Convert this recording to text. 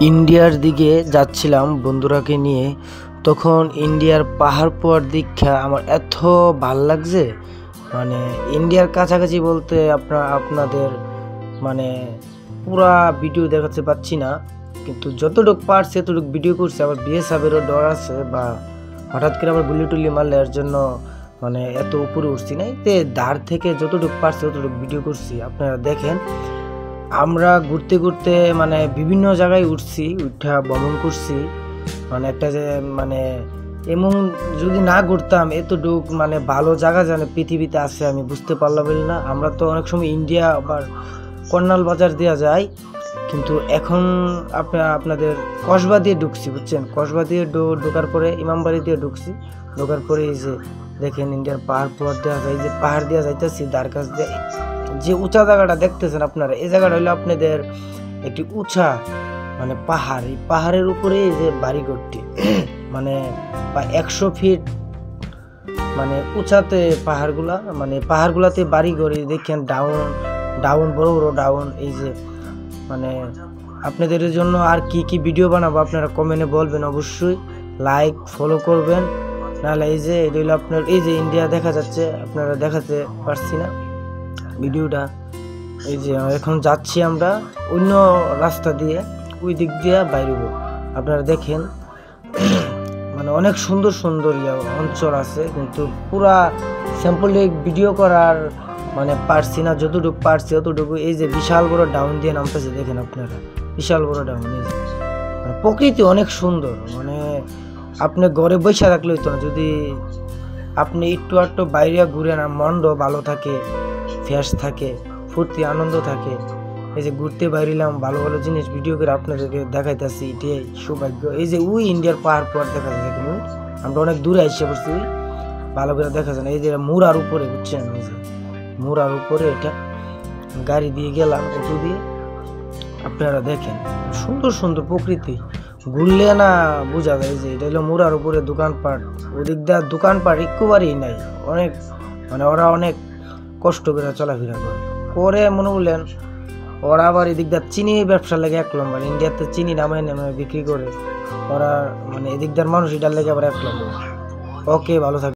ইন্ডিয়ার দিকে যাচ্ছিলাম বন্ধুরাকে নিয়ে। তখন ইন্ডিয়ার পাহাড় পর্বত দেখা আমার এত ভাল লাগছে। মানে ইন্ডিয়ার কাছাকাছি বলতে আপনাদের মানে পুরা ভিডিও দেখাতে পাচ্ছি না, কিন্তু যতটুকু পারছি এতটুকু ভিডিও করছি। আবার বিএসএফেরও ডর আছে, বা হঠাৎ করে আবার গুলি টুলি মারলে এর জন্য মানে এত উপরে উঠছি না। এতে ধার থেকে যতটুকু পারছি ততটুকু ভিডিও করছি, আপনারা দেখেন। আমরা ঘুরতে ঘুরতে মানে বিভিন্ন জায়গায় উঠা ভ্রমণ করছি। মানে একটা যে মানে এমন যদি না ঘুরতাম এতটুক মানে ভালো জায়গা জানে পৃথিবীতে আছে আমি বুঝতে পারলাম না। আমরা তো অনেক সময় ইন্ডিয়া আবার কর্নাল বাজার দেওয়া যায়, কিন্তু এখন আপনাদের কসবা দিয়ে ঢুকছি, বুঝছেন। কসবা দিয়ে ঢোকার পরে ইমামবাড়ি দিয়ে ঢুকছি। ঢোকার পরে এই যে দেখেন ইন্ডিয়ার পাহাড় দেওয়া যায়, যে পাহাড় দেওয়া যাইতেছি দ্বার কাছ দিয়ে। যে উঁচা জায়গাটা দেখতেছেন আপনারা, এই জায়গাটা হলো আপনাদের একটি উঁচা মানে পাহাড়। এই পাহাড়ের উপরে এই যে বাড়িঘরটি মানে 100 ফিট মানে উঁচাতে পাহাড়গুলাতে বাড়িঘর। দেখেন ডাউন বড় বড় ডাউন। এই যে মানে আপনাদের জন্য আর কি কি ভিডিও বানাবো আপনারা কমেন্টে বলবেন, অবশ্যই লাইক ফলো করবেন। নাহলে এই যে এটা হলো আপনার এই যে ইন্ডিয়া দেখা যাচ্ছে, আপনারা দেখাতে পারছি না ভিডিওটা। এই যে এখন যাচ্ছি আমরা অন্য রাস্তা দিয়ে, ওই দিক দিয়ে বাইরব। আপনারা দেখেন মানে অনেক সুন্দর সুন্দর অঞ্চল আছে, কিন্তু পুরা স্যাম্পল ভিডিও করার মানে পারছি না। যতটুকু পারছি অতটুকু। এই যে বিশাল বড় ডাউন দিয়ে নামতেছে, দেখেন আপনারা বিশাল বড় ডাউন। এই যে মানে প্রকৃতি অনেক সুন্দর। মানে আপনি ঘরে বসে থাকলে হইতো না, যদি আপনি একটু বাইরে ঘুরে না, মনও ভালো থাকে, ফ্রেশ থাকে, ফুর্তি আনন্দ থাকে। এই যে ঘুরতে বাইরিলাম, ভালো ভালো জিনিস ভিডিও করে আপনাদেরকে দেখাইতেছি, এটাই সৌভাগ্য। এই যে ওই ইন্ডিয়ার পাহাড় দেখা যায়, দেখেন আমরা অনেক দূরে এসে পড়ছি, ভালো করে দেখা যায় না। এই যে মুরার উপরে, বুঝছেন, এই যে মুরার উপরে এটা গাড়ি দিয়ে গেলাম, অটো দিয়ে। আপনারা দেখেন সুন্দর সুন্দর প্রকৃতি, ঘুরলে না বোঝা যায়। যে এটা হলো মুরার উপরে দোকানপাট, ওদিক দিয়ে দোকানপাট একবারেই নাই। অনেক মানে ওরা অনেক কষ্ট করে চলাফেরা করে মনে বললেন। ওরা আবার এদিক দিয়ে চিনি ব্যবসা লেগে 1 নম্বর। ইন্ডিয়াতে চিনি নামায় বিক্রি করে ওরা, মানে এদিকদার মানুষ এটার লেগে আবার 1 নম্বর। ওকে, ভালো থাকবে।